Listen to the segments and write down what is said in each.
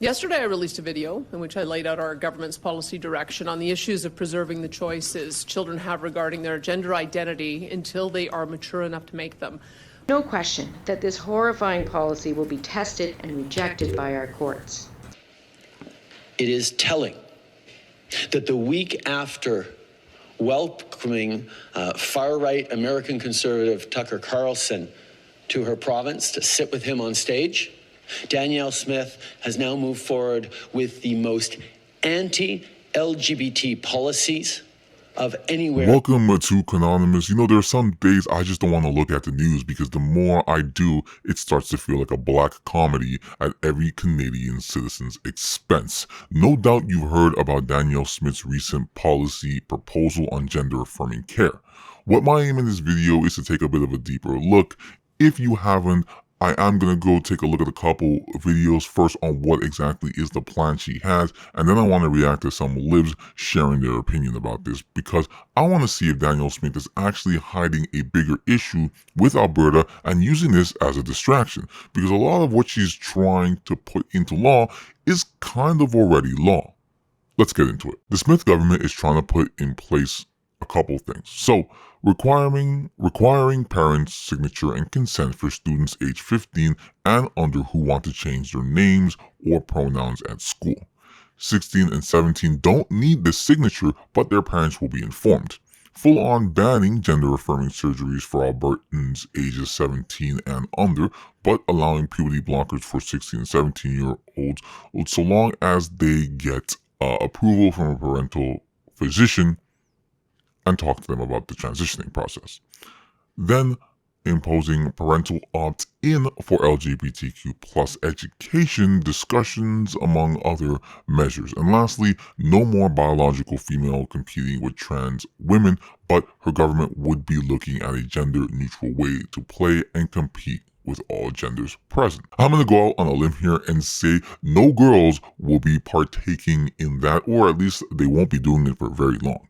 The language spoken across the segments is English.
Yesterday, I released a video in which I laid out our government's policy direction on the issues of preserving the choices children have regarding their gender identity until they are mature enough to make them. No question that this horrifying policy will be tested and rejected by our courts. It is telling that the week after welcoming far-right American conservative Tucker Carlson to her province to sit with him on stage, Danielle Smith has now moved forward with the most anti-LGBT policies of anywhere. Welcome to Canonymous. You know, there are some days I just don't want to look at the news because the more I do, it starts to feel like a black comedy at every Canadian citizen's expense. No doubt you've heard about Danielle Smith's recent policy proposal on gender-affirming care. What my aim in this video is to take a bit of a deeper look. If you haven't, I am going to go take a look at a couple videos first on what exactly is the plan she has, and then I want to react to some libs sharing their opinion about this because I want to see if Danielle Smith is actually hiding a bigger issue with Alberta and using this as a distraction, because a lot of what she's trying to put into law is kind of already law. Let's get into it. The Smith government is trying to put in place a couple things. So, requiring parents' signature and consent for students age 15 and under who want to change their names or pronouns at school. 16 and 17 don't need the signature, but their parents will be informed. Full-on banning gender-affirming surgeries for Albertans ages 17 and under, but allowing puberty blockers for 16 and 17-year-olds so long as they get approval from a parental physician and talk to them about the transitioning process. Then imposing parental opt-in for LGBTQ plus education discussions, among other measures. And lastly, no more biological female competing with trans women, but her government would be looking at a gender-neutral way to play and compete with all genders present. I'm going to go out on a limb here and say no girls will be partaking in that, or at least they won't be doing it for very long.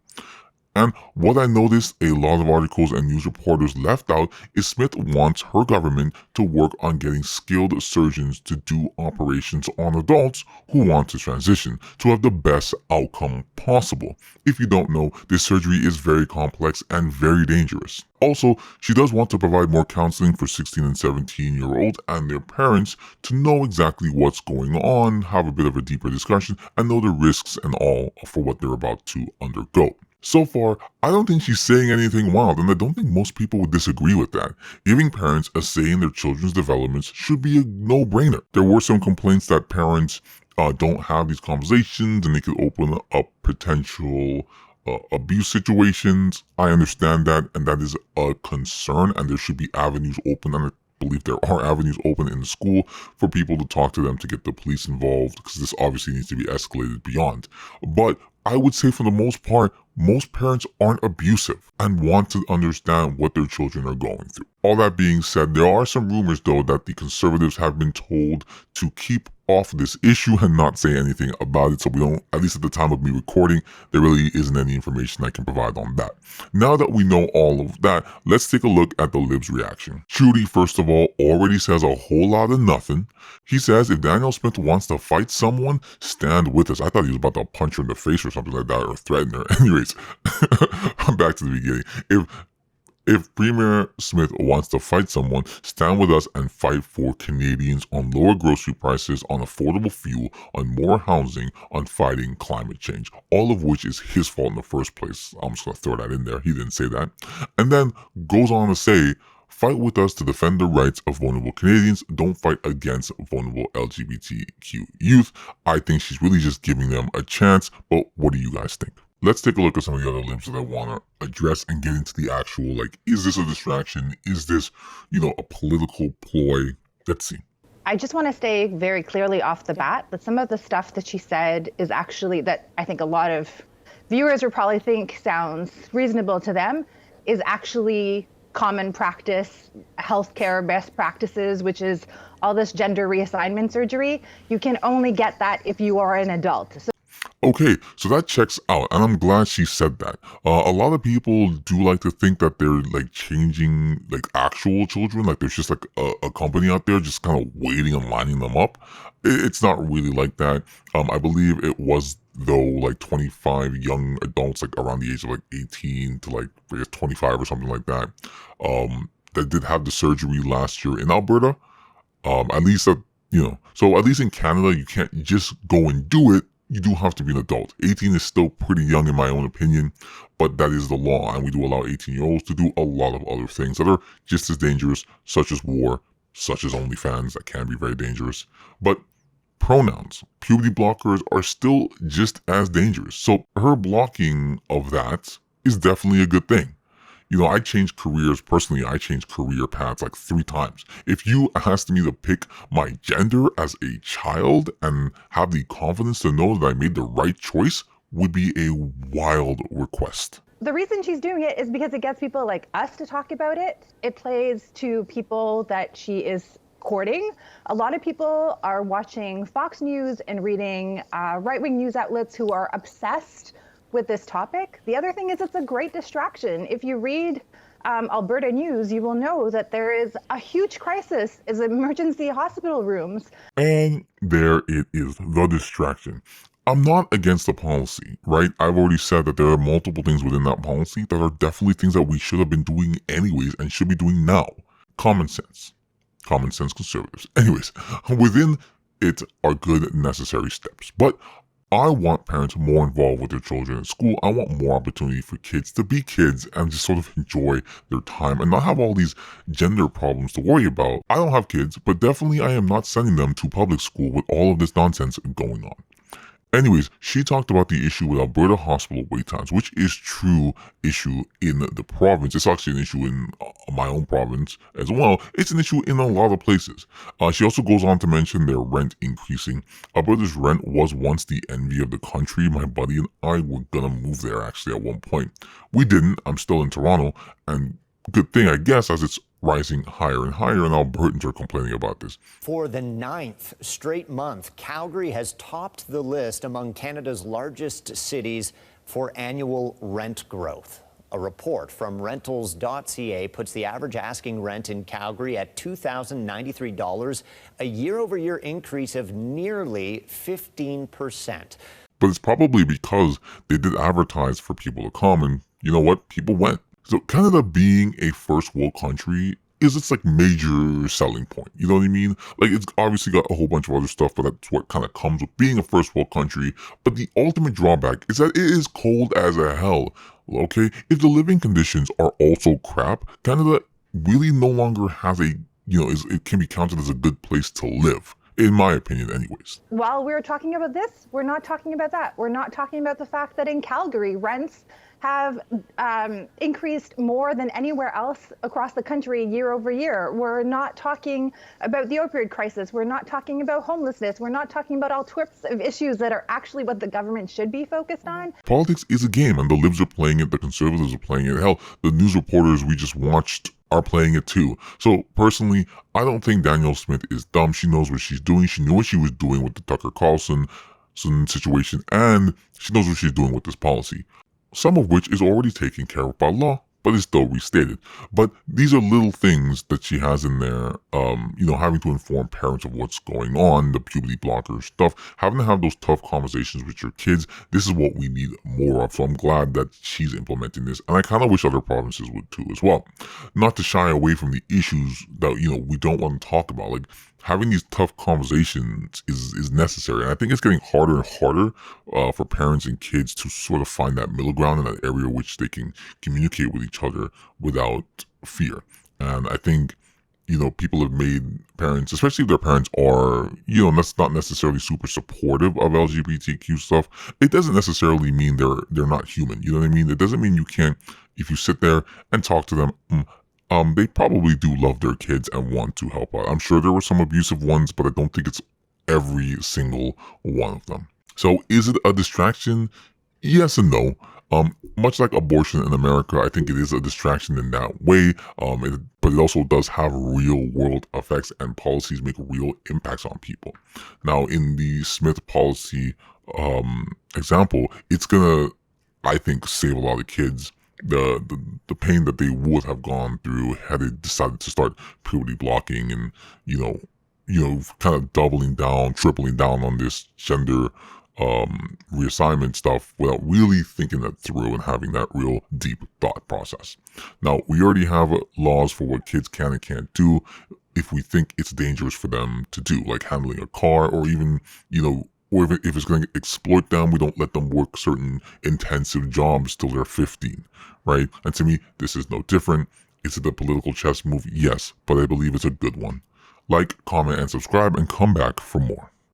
And what I noticed a lot of articles and news reporters left out is Smith wants her government to work on getting skilled surgeons to do operations on adults who want to transition to have the best outcome possible. If you don't know, this surgery is very complex and very dangerous. Also, she does want to provide more counseling for 16 and 17-year-olds and their parents to know exactly what's going on, have a bit of a deeper discussion, and know the risks and all for what they're about to undergo. So far, I don't think she's saying anything wild, and I don't think most people would disagree with that. Giving parents a say in their children's developments should be a no-brainer. There were some complaints that parents don't have these conversations and they could open up potential abuse situations. I understand that, and that is a concern, and there should be avenues open, and I believe there are avenues open in the school for people to talk to them to get the police involved, because this obviously needs to be escalated beyond. But I would say for the most part, most parents aren't abusive and want to understand what their children are going through. All that being said, there are some rumors though that the conservatives have been told to keep off this issue and not say anything about it, so we don't, at least at the time of me recording, there really isn't any information I can provide on that. Now that we know all of that, let's take a look at the libs' reaction. Trudy, first of all, already says a whole lot of nothing. He says if Danielle Smith wants to fight someone, stand with us. I thought he was about to punch her in the face or something like that, or threaten her. Anyways, back to the beginning. If Premier Smith wants to fight someone, stand with us and fight for Canadians on lower grocery prices, on affordable fuel, on more housing, on fighting climate change. All of which is his fault in the first place. I'm just going to throw that in there. He didn't say that. And then goes on to say, fight with us to defend the rights of vulnerable Canadians. Don't fight against vulnerable LGBTQ youth. I think she's really just giving them a chance. But what do you guys think? Let's take a look at some of the other libs that I want to address and get into the actual, like, is this a distraction? Is this, a political ploy? Let's see. I just want to say very clearly off the bat that some of the stuff that she said is actually, that I think a lot of viewers will probably think sounds reasonable to them, is actually common practice, healthcare best practices, which is all this gender reassignment surgery. You can only get that if you are an adult. Okay, so that checks out, and I'm glad she said that. A lot of people do like to think that they're like changing like actual children, like there's just like a company out there just kind of waiting and lining them up. It's not really like that. I believe it was though like 25 young adults, like around the age of like 18 to like I guess 25 or something like that, that did have the surgery last year in Alberta. At least so at least in Canada, you can't just go and do it. You do have to be an adult. 18 is still pretty young in my own opinion, but that is the law, and we do allow 18-year-olds to do a lot of other things that are just as dangerous, such as war, such as OnlyFans, that can be very dangerous. But pronouns, puberty blockers are still just as dangerous. So her blocking of that is definitely a good thing. I changed careers personally. I changed career paths like 3 times. If you asked me to pick my gender as a child and have the confidence to know that I made the right choice, would be a wild request. The reason she's doing it is because it gets people like us to talk about it. It plays to people that she is courting. A lot of people are watching Fox News and reading right-wing news outlets who are obsessed with this topic. The other thing is it's a great distraction. If you read Alberta news, you will know that there is a huge crisis in emergency hospital rooms. And there it is, the distraction. I'm not against the policy, right? I've already said that there are multiple things within that policy that are definitely things that we should have been doing anyways and should be doing now. Common sense. Common sense conservatives. Anyways, within it are good necessary steps. But I want parents more involved with their children in school. I want more opportunity for kids to be kids and just sort of enjoy their time and not have all these gender problems to worry about. I don't have kids, but definitely I am not sending them to public school with all of this nonsense going on. Anyways, she talked about the issue with Alberta hospital wait times, which is true issue in the province. It's actually an issue in my own province as well. It's an issue in a lot of places. She also goes on to mention their rent increasing. Alberta's rent was once the envy of the country. My buddy and I were gonna move there actually at one point. We didn't. I'm still in Toronto, and good thing I guess, as it's rising higher and higher, and Albertans are complaining about this. For the 9th straight month, Calgary has topped the list among Canada's largest cities for annual rent growth. A report from rentals.ca puts the average asking rent in Calgary at $2,093, a year-over-year increase of nearly 15%. But it's probably because they did advertise for people to come, and you know what? People went. So Canada being a first world country is its like major selling point. You know what I mean? Like it's obviously got a whole bunch of other stuff, but that's what kind of comes with being a first world country. But the ultimate drawback is that it is cold as a hell. Okay? If the living conditions are also crap, Canada really no longer has it can be counted as a good place to live. In my opinion, anyways. While we're talking about this, we're not talking about that. We're not talking about the fact that in Calgary, rents have increased more than anywhere else across the country year over year. We're not talking about the opioid crisis. We're not talking about homelessness. We're not talking about all sorts of issues that are actually what the government should be focused on. Politics is a game, and the Libs are playing it, the Conservatives are playing it. Hell, the news reporters we just watched are playing it too. So personally, I don't think Danielle Smith is dumb. She knows what she's doing. She knew what she was doing with the Tucker Carlson situation, and she knows what she's doing with this policy. Some of which is already taken care of by law, but is still restated. But these are little things that she has in there, having to inform parents of what's going on, the puberty blocker stuff, having to have those tough conversations with your kids. This is what we need more of. So I'm glad that she's implementing this. And I kind of wish other provinces would too as well. Not to shy away from the issues that, we don't want to talk about. Like, having these tough conversations is necessary. And I think it's getting harder and harder for parents and kids to sort of find that middle ground in that area which they can communicate with each other without fear. And I think, people have made parents, especially if their parents are, that's not necessarily super supportive of LGBTQ stuff. It doesn't necessarily mean they're not human. You know what I mean? It doesn't mean you can't, if you sit there and talk to them, they probably do love their kids and want to help out. I'm sure there were some abusive ones, but I don't think it's every single one of them. So is it a distraction? Yes and no. Much like abortion in America, I think it is a distraction in that way, but it also does have real world effects, and policies make real impacts on people. Now, in the Smith policy, example, it's gonna, I think, save a lot of kids the pain that they would have gone through had they decided to start puberty blocking and kind of doubling down, tripling down on this gender reassignment stuff without really thinking that through and having that real deep thought process. Now, we already have laws for what kids can and can't do if we think it's dangerous for them to do, like handling a car, or even, or if it's going to exploit them, we don't let them work certain intensive jobs till they're 15, right? And to me, this is no different. Is it a political chess move? Yes, but I believe it's a good one. Like, comment, and subscribe, and come back for more.